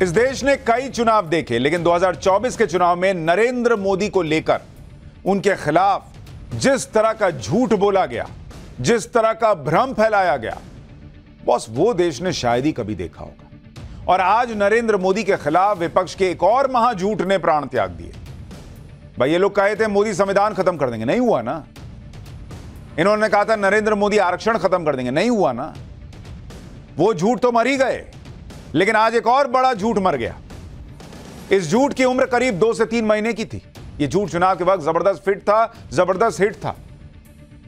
इस देश ने कई चुनाव देखे, लेकिन 2024 के चुनाव में नरेंद्र मोदी को लेकर उनके खिलाफ जिस तरह का झूठ बोला गया, जिस तरह का भ्रम फैलाया गया, बॉस वो देश ने शायद ही कभी देखा होगा। और आज नरेंद्र मोदी के खिलाफ विपक्ष के एक और महाझूठ ने प्राण त्याग दिए। भाई ये लोग कहे थे मोदी संविधान खत्म कर देंगे, नहीं हुआ ना। इन्होंने कहा था नरेंद्र मोदी आरक्षण खत्म कर देंगे, नहीं हुआ ना। वो झूठ तो मर ही गए, लेकिन आज एक और बड़ा झूठ मर गया। इस झूठ की उम्र करीब 2 से 3 महीने की थी। यह झूठ चुनाव के वक्त जबरदस्त फिट था, जबरदस्त हिट था।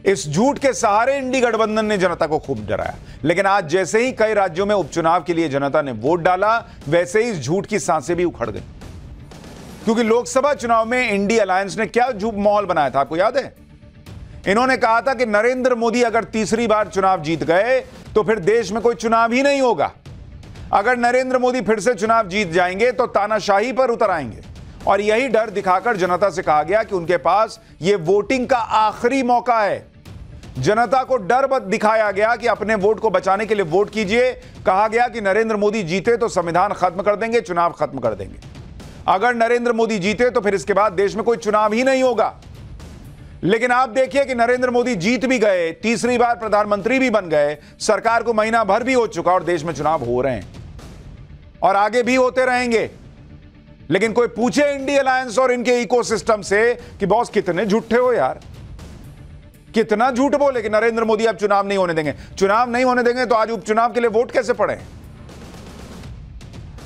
इस झूठ के सहारे इंडी गठबंधन ने जनता को खूब डराया, लेकिन आज जैसे ही कई राज्यों में उपचुनाव के लिए जनता ने वोट डाला, वैसे ही इस झूठ की सांसें भी उखड़ गई। क्योंकि लोकसभा चुनाव में इंडी अलायंस ने क्या झूठ माहौल बनाया था, आपको याद है? इन्होंने कहा था कि नरेंद्र मोदी अगर तीसरी बार चुनाव जीत गए तो फिर देश में कोई चुनाव ही नहीं होगा। अगर नरेंद्र मोदी फिर से चुनाव जीत जाएंगे तो तानाशाही पर उतर आएंगे। और यही डर दिखाकर जनता से कहा गया कि उनके पास यह वोटिंग का आखिरी मौका है। जनता को डर दिखाया गया कि अपने वोट को बचाने के लिए वोट कीजिए। कहा गया कि नरेंद्र मोदी जीते तो संविधान खत्म कर देंगे, चुनाव खत्म कर देंगे। अगर नरेंद्र मोदी जीते तो फिर इसके बाद देश में कोई चुनाव ही नहीं होगा। लेकिन आप देखिए कि नरेंद्र मोदी जीत भी गए, तीसरी बार प्रधानमंत्री भी बन गए, सरकार को महीना भर भी हो चुका और देश में चुनाव हो रहे हैं और आगे भी होते रहेंगे। लेकिन कोई पूछे इंडी अलायंस और इनके इकोसिस्टम से कि बॉस कितने झूठे हो यार, कितना झूठ बोले कि नरेंद्र मोदी अब चुनाव नहीं होने देंगे। चुनाव नहीं होने देंगे तो आज उपचुनाव के लिए वोट कैसे पड़े?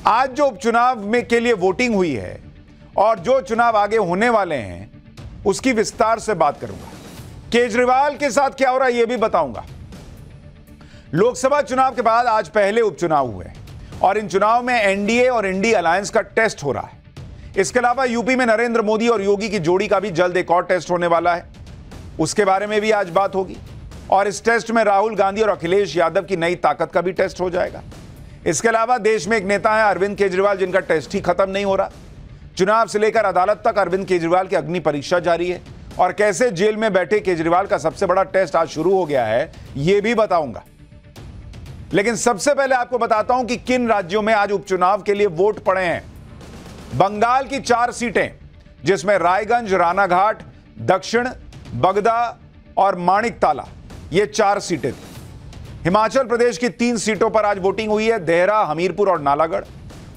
आज जो उपचुनाव में के लिए वोटिंग हुई है और जो चुनाव आगे होने वाले हैं उसकी विस्तार से बात करूंगा। केजरीवाल के साथ क्या हो रहा है यह भी बताऊंगा। लोकसभा चुनाव के बाद आज पहले उपचुनाव हुए और इन चुनाव में एनडीए और इंडी अलायंस का टेस्ट हो रहा है। इसके अलावा यूपी में नरेंद्र मोदी और योगी की जोड़ी का भी जल्द एक और टेस्ट होने वाला है, उसके बारे में भी आज बात होगी। और इस टेस्ट में राहुल गांधी और अखिलेश यादव की नई ताकत का भी टेस्ट हो जाएगा। इसके अलावा देश में एक नेता है अरविंद केजरीवाल, जिनका टेस्ट ही खत्म नहीं हो रहा। चुनाव से लेकर अदालत तक अरविंद केजरीवाल की अग्नि परीक्षा जारी है और कैसे जेल में बैठे केजरीवाल का सबसे बड़ा टेस्ट आज शुरू हो गया है, यह भी बताऊंगा। लेकिन सबसे पहले आपको बताता हूं कि किन राज्यों में आज उपचुनाव के लिए वोट पड़े हैं। बंगाल की 4 सीटें, जिसमें रायगंज, रानाघाट, दक्षिण, बगदा और माणिकताला, ये 4 सीटें थी। हिमाचल प्रदेश की 3 सीटों पर आज वोटिंग हुई है, देहरा, हमीरपुर और नालागढ़।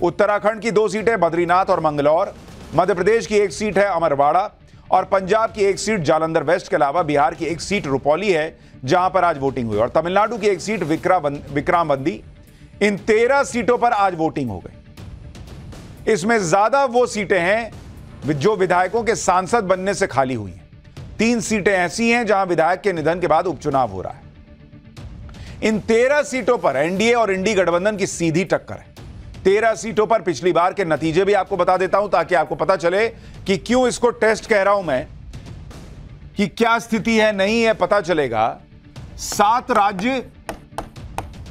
उत्तराखंड की 2 सीटें, बद्रीनाथ और मंगलौर। मध्य प्रदेश की 1 सीट है अमरवाड़ा और पंजाब की 1 सीट जालंधर वेस्ट के अलावा बिहार की 1 सीट रुपौली है, जहां पर आज वोटिंग हुई, और तमिलनाडु की 1 सीट विक्रामबंदी। इन 13 सीटों पर आज वोटिंग हो गई। इसमें ज्यादा वो सीटें हैं जो विधायकों के सांसद बनने से खाली हुई हैं। 3 सीटें ऐसी हैं जहां विधायक के निधन के बाद उपचुनाव हो रहा है। इन 13 सीटों पर एनडीए और इंडी गठबंधन की सीधी टक्कर है। 13 सीटों पर पिछली बार के नतीजे भी आपको बता देता हूं ताकि आपको पता चले कि क्यों इसको टेस्ट कह रहा हूं मैं, कि क्या स्थिति है नहीं है पता चलेगा। 7 राज्य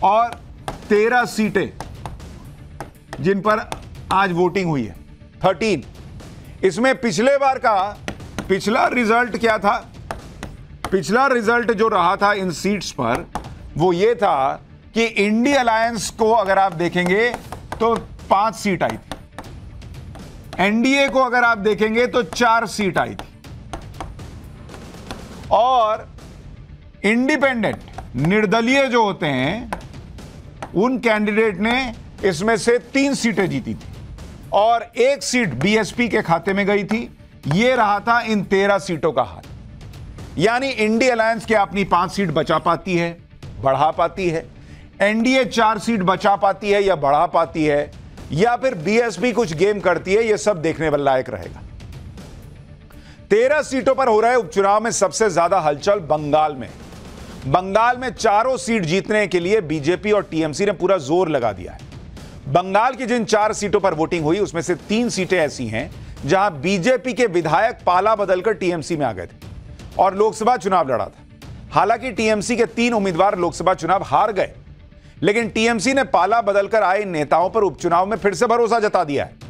और 13 सीटें जिन पर आज वोटिंग हुई है, 13। इसमें पिछले बार का पिछला रिजल्ट क्या था? पिछला रिजल्ट जो रहा था इन सीट्स पर वो ये था कि इंडी अलायंस को अगर आप देखेंगे तो 5 सीट आई थी, एनडीए को अगर आप देखेंगे तो 4 सीट आई थी, और इंडिपेंडेंट निर्दलीय जो होते हैं उन कैंडिडेट ने इसमें से 3 सीटें जीती थी और 1 सीट बीएसपी के खाते में गई थी। यह रहा था इन 13 सीटों का हाल। यानी इंडी अलायंस क्या अपनी 5 सीट बचा पाती है, बढ़ा पाती है, एनडीए 4 सीट बचा पाती है या बढ़ा पाती है, या फिर बीएसपी कुछ गेम करती है, यह सब देखने वाला लायक रहेगा। 13 सीटों पर हो रहे उपचुनाव में सबसे ज्यादा हलचल बंगाल में। बंगाल में चारों सीट जीतने के लिए बीजेपी और टीएमसी ने पूरा जोर लगा दिया है। बंगाल की जिन 4 सीटों पर वोटिंग हुई उसमें से 3 सीटें ऐसी हैं जहां बीजेपी के विधायक पाला बदलकर टीएमसी में आ गए थे और लोकसभा चुनाव लड़ा था। हालांकि टीएमसी के 3 उम्मीदवार लोकसभा चुनाव हार गए, लेकिन टीएमसी ने पाला बदलकर आए नेताओं पर उपचुनाव में फिर से भरोसा जता दिया है।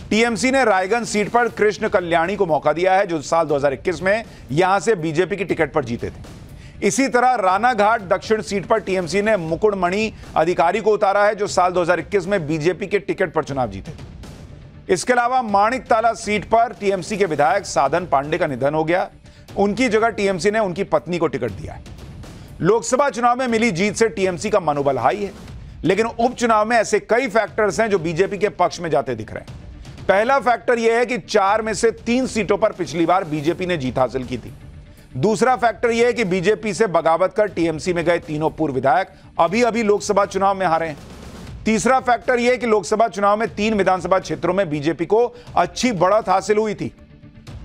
टीएमसी ने रायगंज सीट पर कृष्ण कल्याणी को मौका दिया है, जो साल 2021 में यहां से बीजेपी की टिकट पर जीते थे। इसी तरह रानाघाट दक्षिण सीट पर टीएमसी ने मुकुटमणि अधिकारी को उतारा है, जो साल 2021 में बीजेपी के टिकट पर चुनाव जीते। इसके अलावा माणिकताला सीट पर टीएमसी के विधायक साधन पांडे का निधन हो गया। उनकी जगह टीएमसी ने उनकी पत्नी को टिकट दिया है। लोकसभा चुनाव में मिली जीत से टीएमसी का मनोबल हाई है, लेकिन उपचुनाव में ऐसे कई फैक्टर्स हैं जो बीजेपी के पक्ष में जाते दिख रहे हैं। पहला फैक्टर यह है कि 4 में से 3 सीटों पर पिछली बार बीजेपी ने जीत हासिल की थी। दूसरा फैक्टर यह है कि बीजेपी से बगावत कर टीएमसी में गए तीनों पूर्व विधायक अभी लोकसभा चुनाव में हारे हैं। तीसरा फैक्टर यह है कि लोकसभा चुनाव में 3 विधानसभा क्षेत्रों में बीजेपी को अच्छी बढ़त हासिल हुई थी।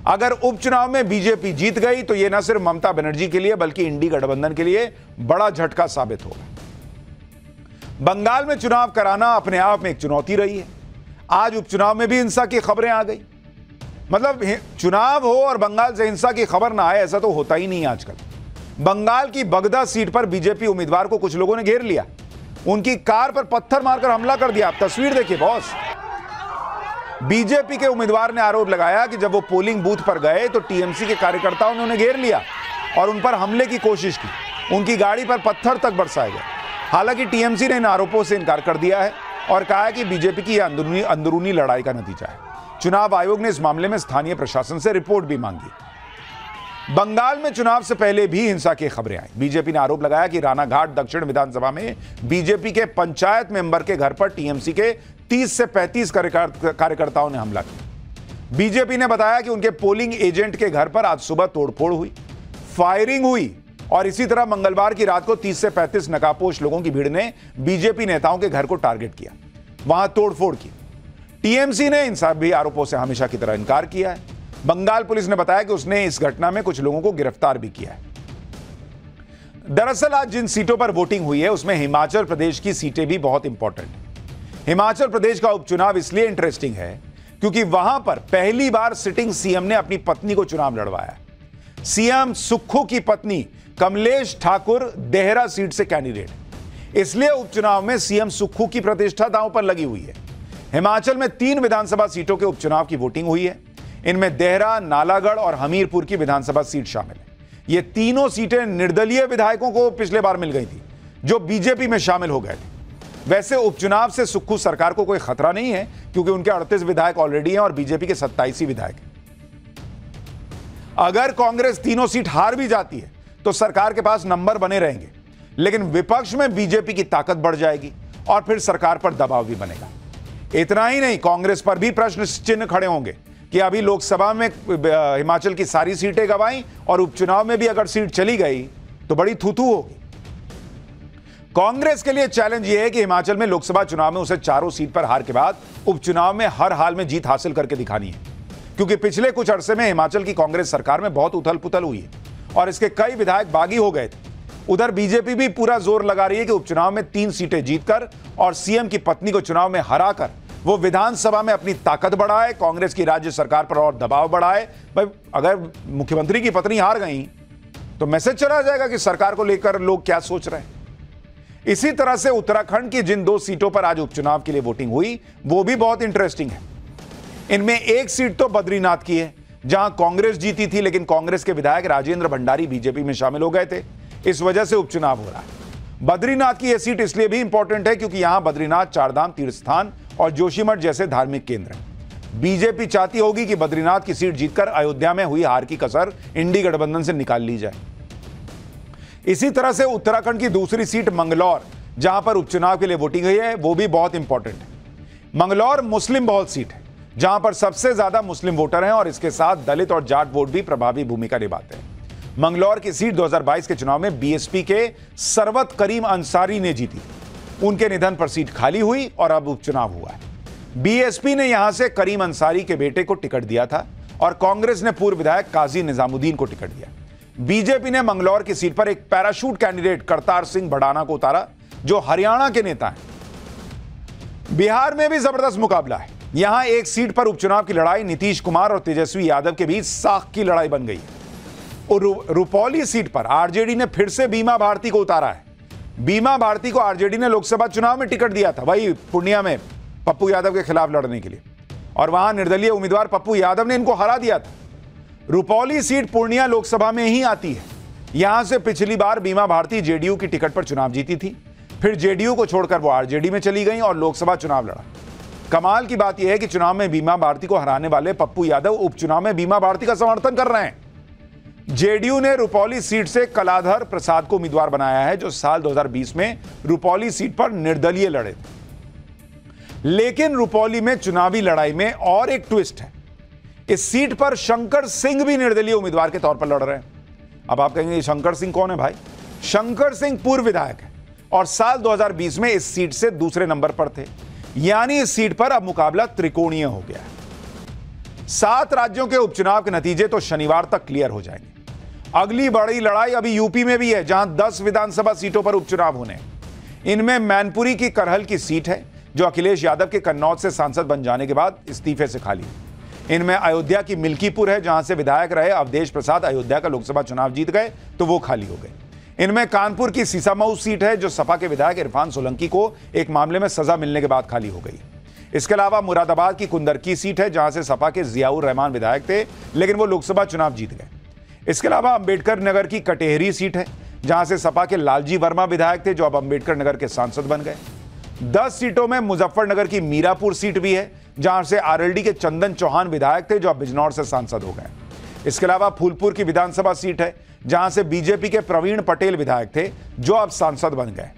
अगर उपचुनाव में बीजेपी जीत गई तो यह न सिर्फ ममता बनर्जी के लिए बल्कि इंडी गठबंधन के लिए बड़ा झटका साबित होगा। बंगाल में चुनाव कराना अपने आप में एक चुनौती रही है। आज उपचुनाव में भी हिंसा की खबरें आ गई। मतलब चुनाव हो और बंगाल से हिंसा की खबर ना आए, ऐसा तो होता ही नहीं आजकल। बंगाल की बगदा सीट पर बीजेपी उम्मीदवार को कुछ लोगों ने घेर लिया, उनकी कार पर पत्थर मारकर हमला कर दिया। आप तस्वीर देखिए बॉस। बीजेपी के उम्मीदवार ने आरोप लगाया कि जब वो पोलिंग बूथ पर गए तो टीएमसी के कार्यकर्ताओं ने उन्हें घेर लिया और उन पर हमले की कोशिश की। उनकी गाड़ी पर पत्थर तक बरसाए गए। हालांकि टीएमसी ने इन आरोपों से इनकार कर दिया है और कहा है कि बीजेपी की यह अंदरूनी लड़ाई का नतीजा है। चुनाव आयोग ने इस मामले में स्थानीय प्रशासन से रिपोर्ट भी मांगी। बंगाल में चुनाव से पहले भी हिंसा की खबरें आई। बीजेपी ने आरोप लगाया कि रानाघाट दक्षिण विधानसभा में बीजेपी के पंचायत मेंबर के घर पर टीएमसी के 30 से 35 कार्यकर्ताओं ने हमला किया। बीजेपी ने बताया कि उनके पोलिंग एजेंट के घर पर आज सुबह तोड़फोड़ हुई, फायरिंग हुई और इसी तरह मंगलवार की रात को 30 से 35 नकाबपोश लोगों की भीड़ ने बीजेपी नेताओं के घर को टारगेट किया, वहां तोड़फोड़ की। टीएमसी ने इन सभी आरोपों से हमेशा की तरह इनकार किया है। बंगाल पुलिस ने बताया कि उसने इस घटना में कुछ लोगों को गिरफ्तार भी किया है। दरअसल आज जिन सीटों पर वोटिंग हुई है उसमें हिमाचल प्रदेश की सीटें भी बहुत इंपॉर्टेंट हैं। हिमाचल प्रदेश का उपचुनाव इसलिए इंटरेस्टिंग है क्योंकि वहां पर पहली बार सिटिंग सीएम ने अपनी पत्नी को चुनाव लड़वाया। सीएम सुक्खू की पत्नी कमलेश ठाकुर देहरा सीट से कैंडिडेट, इसलिए उपचुनाव में सीएम सुक्खू की प्रतिष्ठा दांव पर लगी हुई है। हिमाचल में 3 विधानसभा सीटों के उपचुनाव की वोटिंग हुई है। इनमें देहरा, नालागढ़ और हमीरपुर की विधानसभा सीट शामिल है। ये तीनों सीटें निर्दलीय विधायकों को पिछले बार मिल गई थी जो बीजेपी में शामिल हो गए थे। वैसे उपचुनाव से सुक्खू सरकार को कोई खतरा नहीं है क्योंकि उनके 38 विधायक ऑलरेडी हैं और बीजेपी के 27 ही विधायक हैं। अगर कांग्रेस तीनों सीट हार भी जाती है तो सरकार के पास नंबर बने रहेंगे, लेकिन विपक्ष में बीजेपी की ताकत बढ़ जाएगी और फिर सरकार पर दबाव भी बनेगा। इतना ही नहीं, कांग्रेस पर भी प्रश्न चिन्ह खड़े होंगे कि अभी लोकसभा में हिमाचल की सारी सीटें गंवाई और उपचुनाव में भी अगर सीट चली गई तो बड़ी थूथू होगी। कांग्रेस के लिए चैलेंज यह है कि हिमाचल में लोकसभा चुनाव में उसे चारों सीट पर हार के बाद उपचुनाव में हर हाल में जीत हासिल करके दिखानी है, क्योंकि पिछले कुछ अरसे में हिमाचल की कांग्रेस सरकार में बहुत उथल पुथल हुई है और इसके कई विधायक बागी हो गए थे। उधर बीजेपी भी पूरा जोर लगा रही है कि उपचुनाव में 3 सीटें जीतकर और सीएम की पत्नी को चुनाव में हराकर वो विधानसभा में अपनी ताकत बढ़ाए, कांग्रेस की राज्य सरकार पर और दबाव बढ़ाए। भाई अगर मुख्यमंत्री की पत्नी हार गई तो मैसेज चला जाएगा कि सरकार को लेकर लोग क्या सोच रहे हैं। इसी तरह से उत्तराखंड की जिन 2 सीटों पर आज उपचुनाव के लिए वोटिंग हुई वो भी बहुत इंटरेस्टिंग है। इनमें एक सीट तो बद्रीनाथ की है जहां कांग्रेस जीती थी, लेकिन कांग्रेस के विधायक राजेंद्र भंडारी बीजेपी में शामिल हो गए थे, इस वजह से उपचुनाव हो रहा है। बद्रीनाथ की यह सीट इसलिए भी इंपॉर्टेंट है क्योंकि यहां बद्रीनाथ चारधाम तीर्थ स्थान और जोशीमठ जैसे धार्मिक केंद्र हैं। बीजेपी चाहती होगी कि बद्रीनाथ की सीट जीतकर अयोध्या में हुई हार की कसर इंडी गठबंधन से निकाल ली जाए। इसी तरह से उत्तराखंड की दूसरी सीट मंगलौर, जहां पर उपचुनाव के लिए वोटिंग हुई है, वो भी बहुत इंपॉर्टेंट है। मंगलौर मुस्लिम बहुल सीट है जहां पर सबसे ज्यादा मुस्लिम वोटर हैं और इसके साथ दलित और जाट वोट भी प्रभावी भूमिका निभाते हैं। मंगलौर की सीट 2022 के चुनाव में बीएसपी के सरवत करीम अंसारी ने जीती। उनके निधन पर सीट खाली हुई और अब उपचुनाव हुआ है। बीएसपी ने यहां से करीम अंसारी के बेटे को टिकट दिया था और कांग्रेस ने पूर्व विधायक काजी निजामुद्दीन को टिकट दिया। बीजेपी ने मंगलौर की सीट पर एक पैराशूट कैंडिडेट करतार सिंह भड़ाना को उतारा जो हरियाणा के नेता हैं। बिहार में भी जबरदस्त मुकाबला है। यहां एक सीट पर उपचुनाव की लड़ाई नीतीश कुमार और तेजस्वी यादव के बीच साख की लड़ाई बन गई है। और रुपौली सीट पर आरजेडी ने फिर से बीमा भारती को उतारा है। बीमा भारती को आरजेडी ने लोकसभा चुनाव में टिकट दिया था, वही पूर्णिया में पप्पू यादव के खिलाफ लड़ने के लिए, और वहां निर्दलीय उम्मीदवार पप्पू यादव ने इनको हरा दिया था। रुपौली सीट पूर्णिया लोकसभा में ही आती है। यहां से पिछली बार बीमा भारती जेडीयू की टिकट पर चुनाव जीती थी, फिर जेडीयू को छोड़कर वो आरजेडी में चली गई और लोकसभा चुनाव लड़ा। कमाल की बात यह है कि चुनाव में बीमा भारती को हराने वाले पप्पू यादव उपचुनाव में बीमा भारती का समर्थन कर रहे हैं। जेडीयू ने रुपौली सीट से कलाधर प्रसाद को उम्मीदवार बनाया है, जो साल 2020 में रुपौली सीट पर निर्दलीय लड़े थे। लेकिन रुपौली में चुनावी लड़ाई में और एक ट्विस्ट है। इस सीट पर शंकर सिंह भी निर्दलीय उम्मीदवार के तौर पर लड़ रहे हैं। अब आप कहेंगे शंकर सिंह कौन है भाई? शंकर सिंह पूर्व विधायक है और साल 2020 में इस सीट से दूसरे नंबर पर थे। यानी इस सीट पर अब मुकाबला त्रिकोणीय हो गया है। 7 राज्यों के उपचुनाव के नतीजे तो शनिवार तक क्लियर हो जाएंगे। अगली बड़ी लड़ाई अभी यूपी में भी है, जहां 10 विधानसभा सीटों पर उपचुनाव होने हैं। इनमें मैनपुरी की करहल की सीट है, जो अखिलेश यादव के कन्नौज से सांसद बन जाने के बाद इस्तीफे से खाली है। इनमें अयोध्या की मिल्कीपुर है, जहां से विधायक रहे अवधेश प्रसाद अयोध्या का लोकसभा चुनाव जीत गए तो वो खाली हो गए। इनमें कानपुर की सीसामऊ सीट है, जो सपा के विधायक इरफान सोलंकी को एक मामले में सजा मिलने के बाद खाली हो गई। इसके अलावा मुरादाबाद की कुंदरकी सीट है, जहां से सपा के जियाउर रहमान विधायक थे, लेकिन वो लोकसभा चुनाव जीत गए। इसके अलावा अंबेडकर नगर की कटेहरी सीट है, जहां से सपा के लालजी वर्मा विधायक थे, जो अब अंबेडकर नगर के सांसद बन गए। 10 सीटों में मुजफ्फरनगर की मीरापुर सीट भी है, जहां से आरएलडी के चंदन चौहान विधायक थे, जो अब बिजनौर से सांसद हो गए। इसके अलावा फूलपुर की विधानसभा सीट है, जहां से बीजेपी के प्रवीण पटेल विधायक थे, जो अब सांसद बन गए।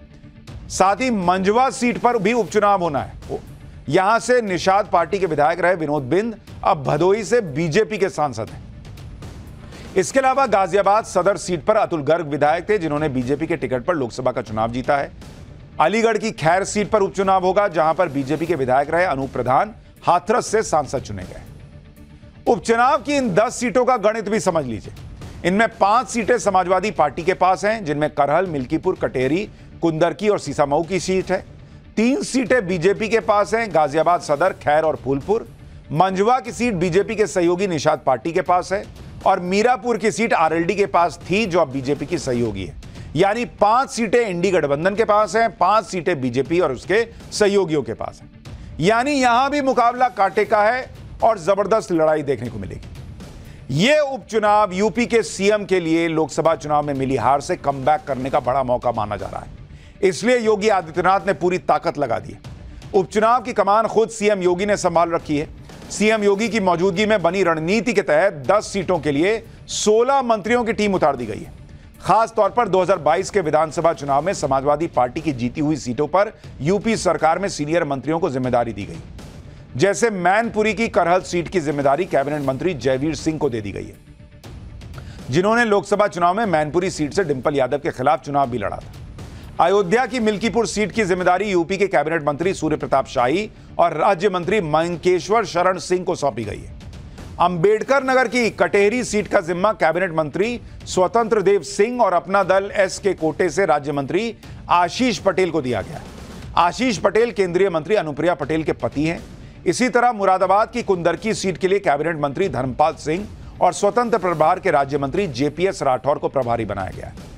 साथ ही मंझवा सीट पर भी उपचुनाव होना है। यहां से निषाद पार्टी के विधायक रहे विनोद बिंद अब भदोही से बीजेपी के सांसद हैं। इसके अलावा गाजियाबाद सदर सीट पर अतुल गर्ग विधायक थे, जिन्होंने बीजेपी के टिकट पर लोकसभा का चुनाव जीता है। अलीगढ़ की खैर सीट पर उपचुनाव होगा, जहां पर बीजेपी के विधायक रहे अनूप प्रधान हाथरस से सांसद चुने गए। उपचुनाव की इन 10 सीटों का गणित भी समझ लीजिए। इनमें 5 सीटें समाजवादी पार्टी के पास हैं, जिनमें करहल, मिल्कीपुर, कटेहरी, कुंदरकी और सीसामऊ की सीट है। 3 सीटें बीजेपी के पास हैं, गाजियाबाद सदर, खैर और फूलपुर। मंझवा की सीट बीजेपी के सहयोगी निषाद पार्टी के पास है और मीरापुर की सीट आरएलडी के पास थी, जो अब बीजेपी की सहयोगी है। यानी 5 सीटें इंडी गठबंधन के पास हैं, 5 सीटें बीजेपी और उसके सहयोगियों के पास हैं। यानी यहां भी मुकाबला कांटे का है और जबरदस्त लड़ाई देखने को मिलेगी। यह उपचुनाव यूपी के सीएम के लिए लोकसभा चुनाव में मिली हार से कमबैक करने का बड़ा मौका माना जा रहा है। इसलिए योगी आदित्यनाथ ने पूरी ताकत लगा दी है। उपचुनाव की कमान खुद सीएम योगी ने संभाल रखी है। सीएम योगी की मौजूदगी में बनी रणनीति के तहत 10 सीटों के लिए 16 मंत्रियों की टीम उतार दी गई है। खास तौर पर 2022 के विधानसभा चुनाव में समाजवादी पार्टी की जीती हुई सीटों पर यूपी सरकार में सीनियर मंत्रियों को जिम्मेदारी दी गई। जैसे मैनपुरी की करहल सीट की जिम्मेदारी कैबिनेट मंत्री जयवीर सिंह को दे दी गई है, जिन्होंने लोकसभा चुनाव में मैनपुरी सीट से डिंपल यादव के खिलाफ चुनाव भी लड़ा था। अयोध्या की मिल्कीपुर सीट की जिम्मेदारी यूपी के कैबिनेट मंत्री सूर्य प्रताप शाही और राज्य मंत्री मंकेश्वर शरण सिंह को सौंपी गई है। अंबेडकर नगर की कटेहरी सीट का जिम्मा कैबिनेट मंत्री स्वतंत्र देव सिंह और अपना दल एस के कोटे से राज्य मंत्री आशीष पटेल को दिया गया। आशीष पटेल केंद्रीय मंत्री अनुप्रिया पटेल के पति हैं। इसी तरह मुरादाबाद की कुंदरकी सीट के लिए कैबिनेट मंत्री धर्मपाल सिंह और स्वतंत्र प्रभार के राज्य मंत्री जेपीएस राठौर को प्रभारी बनाया गया है।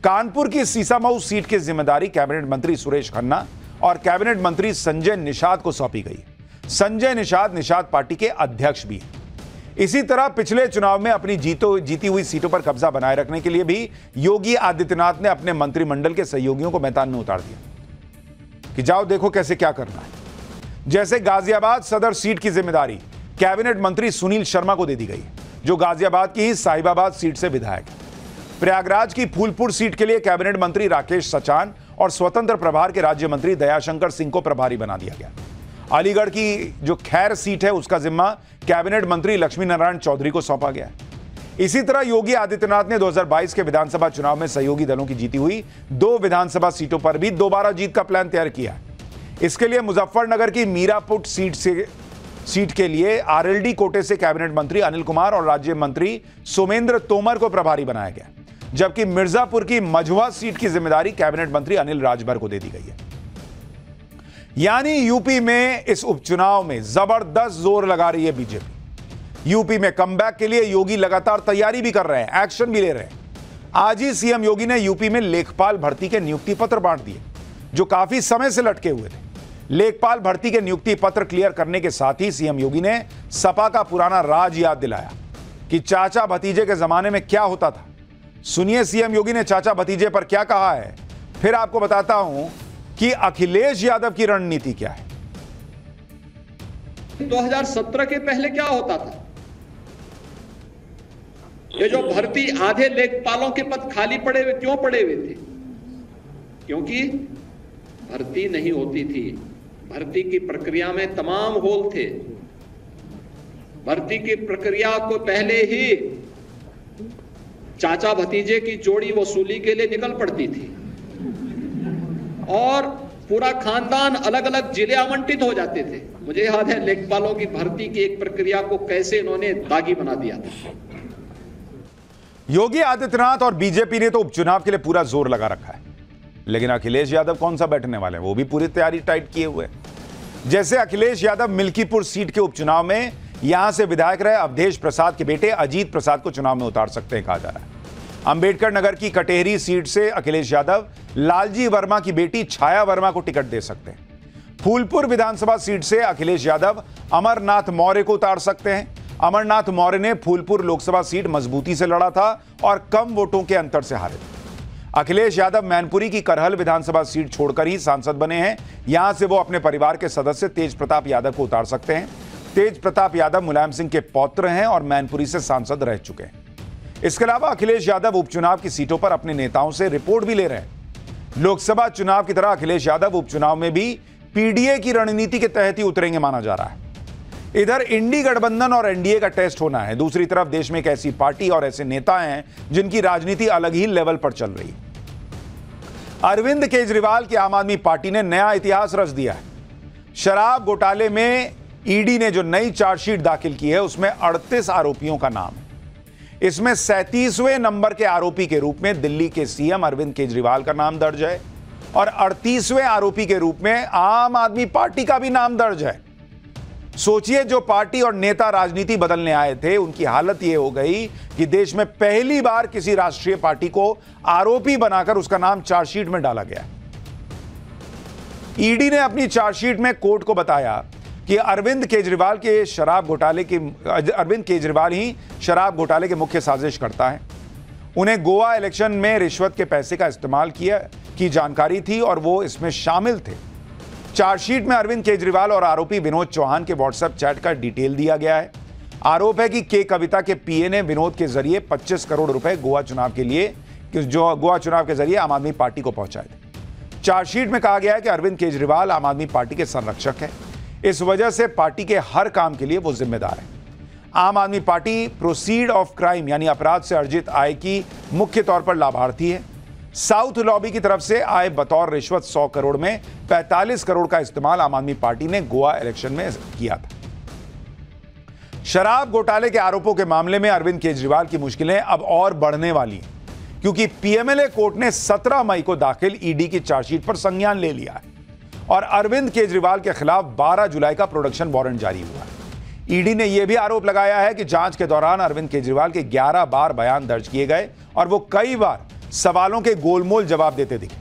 कानपुर की सीसामऊ सीट की जिम्मेदारी कैबिनेट मंत्री सुरेश खन्ना और कैबिनेट मंत्री संजय निषाद को सौंपी गई। संजय निषाद पार्टी के अध्यक्ष भी हैं। इसी तरह पिछले चुनाव में अपनी जीती हुई सीटों पर कब्जा बनाए रखने के लिए भी योगी आदित्यनाथ ने अपने मंत्रिमंडल के सहयोगियों को मैदान में उतार दिया कि जाओ देखो कैसे क्या करना है। जैसे गाजियाबाद सदर सीट की जिम्मेदारी कैबिनेट मंत्री सुनील शर्मा को दे दी गई, जो गाजियाबाद की ही साहिबाबाद सीट से विधायक है। प्रयागराज की फूलपुर सीट के लिए कैबिनेट मंत्री राकेश सचान और स्वतंत्र प्रभार के राज्य मंत्री दयाशंकर सिंह को प्रभारी बना दिया गया। अलीगढ़ की जो खैर सीट है, उसका जिम्मा कैबिनेट मंत्री लक्ष्मी नारायण चौधरी को सौंपा गया। इसी तरह योगी आदित्यनाथ ने 2022 के विधानसभा चुनाव में सहयोगी दलों की जीती हुई 2 विधानसभा सीटों पर भी दोबारा जीत का प्लान तैयार किया। इसके लिए मुजफ्फरनगर की मीरापुर सीट के लिए आरएलडी कोटे से कैबिनेट मंत्री अनिल कुमार और राज्य मंत्री सोमेंद्र तोमर को प्रभारी बनाया गया, जबकि मिर्जापुर की मझवा सीट की जिम्मेदारी कैबिनेट मंत्री अनिल राजभर को दे दी गई है। यानी यूपी में इस उपचुनाव में जबरदस्त जोर लगा रही है बीजेपी। यूपी में कमबैक के लिए योगी लगातार तैयारी भी कर रहे हैं, एक्शन भी ले रहे हैं। आज ही सीएम योगी ने यूपी में लेखपाल भर्ती के नियुक्ति पत्र बांट दिए, जो काफी समय से लटके हुए थे। लेखपाल भर्ती के नियुक्ति पत्र क्लियर करने के साथ ही सीएम योगी ने सपा का पुराना राज याद दिलाया कि चाचा भतीजे के जमाने में क्या होता था। सुनिए सीएम योगी ने चाचा भतीजे पर क्या कहा है, फिर आपको बताता हूं कि अखिलेश यादव की रणनीति क्या है। 2017 के पहले क्या होता था? ये जो भर्ती आधे लेखपालों के पद खाली पड़े हुए क्यों पड़े हुए थे? क्योंकि भर्ती नहीं होती थी। भर्ती की प्रक्रिया में तमाम होल थे। भर्ती की प्रक्रिया को पहले ही चाचा भतीजे की जोड़ी वसूली के लिए निकल पड़ती थी और पूरा खानदान अलग अलग जिले आवंटित हो जाते थे। मुझे याद है लेखपालों की भर्ती की एक प्रक्रिया को कैसे इन्होंने दागी बना दिया था। योगी आदित्यनाथ और बीजेपी ने तो उपचुनाव के लिए पूरा जोर लगा रखा है, लेकिन अखिलेश यादव कौन सा बैठने वाले हैं, वो भी पूरी तैयारी टाइट किए हुए हैं। जैसे अखिलेश यादव मिल्कीपुर सीट के उपचुनाव में यहां से विधायक रहे अवधेश प्रसाद के बेटे अजीत प्रसाद को चुनाव में उतार सकते हैं, कहा जा रहा है। अंबेडकर नगर की कटेहरी सीट से अखिलेश यादव लालजी वर्मा की बेटी छाया वर्मा को टिकट दे सकते हैं। फूलपुर विधानसभा सीट से अखिलेश यादव अमरनाथ मौर्य को उतार सकते हैं। अमरनाथ मौर्य ने फूलपुर लोकसभा सीट मजबूती से लड़ा था और कम वोटों के अंतर से हारे थे। अखिलेश यादव मैनपुरी की करहल विधानसभा सीट छोड़कर ही सांसद बने हैं। यहां से वो अपने परिवार के सदस्य तेज प्रताप यादव को उतार सकते हैं। तेज प्रताप यादव मुलायम सिंह के पौत्र हैं और मैनपुरी से सांसद रह चुके हैं। इसके अलावा अखिलेश यादव उपचुनाव की सीटों पर अपने नेताओं से रिपोर्ट भी ले रहे हैं। लोकसभा चुनाव की तरह अखिलेश यादव उपचुनाव में भी पीडीए की रणनीति के तहत ही उतरेंगे माना जा रहा है। इधर इंडी गठबंधन और एनडीए का टेस्ट होना है, दूसरी तरफ देश में एक ऐसी पार्टी और ऐसे नेता हैं जिनकी राजनीति अलग ही लेवल पर चल रही है। अरविंद केजरीवाल की आम आदमी पार्टी ने नया इतिहास रच दिया है। शराब घोटाले में ईडी ने जो नई चार्जशीट दाखिल की है उसमें 38 आरोपियों का नाम है। इसमें 37वें नंबर के आरोपी के रूप में दिल्ली के सीएम अरविंद केजरीवाल का नाम दर्ज है और 38वें आरोपी के रूप में आम आदमी पार्टी का भी नाम दर्ज है। सोचिए, जो पार्टी और नेता राजनीति बदलने आए थे उनकी हालत यह हो गई कि देश में पहली बार किसी राष्ट्रीय पार्टी को आरोपी बनाकर उसका नाम चार्जशीट में डाला गया। ईडी ने अपनी चार्जशीट में कोर्ट को बताया कि अरविंद केजरीवाल ही शराब घोटाले के मुख्य साजिश करता है। उन्हें गोवा इलेक्शन में रिश्वत के पैसे का इस्तेमाल किया की जानकारी थी और वो इसमें शामिल थे। चार्जशीट में अरविंद केजरीवाल और आरोपी विनोद चौहान के व्हाट्सएप चैट का डिटेल दिया गया है। आरोप है कि कविता के पीए ने विनोद के जरिए 25 करोड़ रुपए गोवा चुनाव के जरिए आम आदमी पार्टी को पहुंचाए थे। चार्जशीट में कहा गया है कि अरविंद केजरीवाल आम आदमी पार्टी के संरक्षक है, इस वजह से पार्टी के हर काम के लिए वो जिम्मेदार है। आम आदमी पार्टी प्रोसीड ऑफ क्राइम यानी अपराध से अर्जित आय की मुख्य तौर पर लाभार्थी है। साउथ लॉबी की तरफ से आए बतौर रिश्वत 100 करोड़ में 45 करोड़ का इस्तेमाल आम आदमी पार्टी ने गोवा इलेक्शन में किया था। शराब घोटाले के आरोपों के मामले में अरविंद केजरीवाल की मुश्किलें अब और बढ़ने वाली हैं, क्योंकि पीएमएलए कोर्ट ने 17 मई को दाखिल ईडी की चार्जशीट पर संज्ञान ले लिया है और अरविंद केजरीवाल के खिलाफ 12 जुलाई का प्रोडक्शन वारंट जारी हुआ है। ईडी ने यह भी आरोप लगाया है कि जांच के दौरान अरविंद केजरीवाल के 11 बार बयान दर्ज किए गए और वो कई बार सवालों के गोलमोल जवाब देते दिखे।